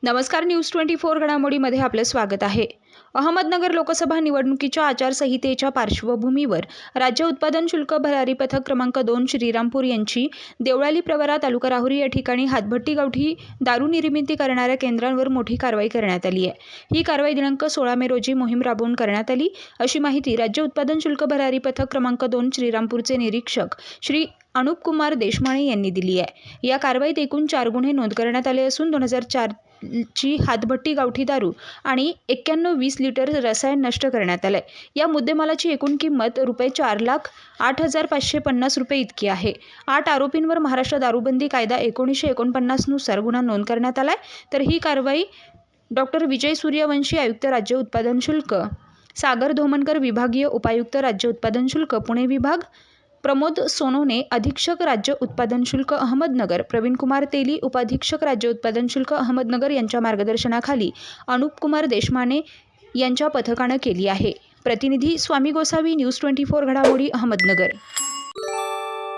नमस्कार, न्यूज 24 घडामोडीमध्ये आपले स्वागत आहे। अहमदनगर लोकसभा निवडणुकीच्या आचारसंहितेच्या पार्श्वभूमीवर राज्य उत्पादन शुल्क भरारी पथक क्रमांक 2 श्रीरामपूर यांची देवळाली प्रवरा तालुका राहुरी या ठिकाणी हातभट्टी गावठी दारू निर्मिती करणाऱ्या केंद्रांवर मोठी कारवाई करण्यात आली आहे। ही कारवाई दिनांक 16 मे रोजी मोहीम राबवून करण्यात आली, अशी माहिती राज्य उत्पादन शुल्क भरारी पथक क्रमांक 2 श्रीरामपूरचे निरीक्षक श्री अनुप कुमार देशमाणे यांनी दिली आहे। या कारवाईत एकूण 4 गुन्हे नोंद करण्यात आले असून 2004 ची हातभट्टी गावठी दारू आणि 9120 लिटर रसायन नष्ट करण्यात आले। या मुद्देमालाची एकूण किंमत रुपये 4,08,550 रुपये इतकी आहे। 8 आरोपींवर महाराष्ट्र दारूबंदी कायदा 1949 नुसार गुन्हा नोंद करण्यात आलाय। तर ही कारवाई डॉक्टर विजय सूर्यवंशी, आयुक्त राज्य उत्पादन शुल्क, सागर धोमनकर, विभागीय उपायुक्त राज्य उत्पादन शुल्क पुणे विभाग, प्रमोद सोनोने, अधीक्षक राज्य उत्पादन शुल्क अहमदनगर, प्रवीणकुमार तेली, उपाधीक्षक राज्य उत्पादन शुल्क अहमदनगर यांच्या मार्गदर्शनाखाली अनुप कुमार देशमाने यांच्या पथकाने केली आहे। प्रतिनिधी स्वामी गोसावी, न्यूज 24 घडामोडी, अहमदनगर।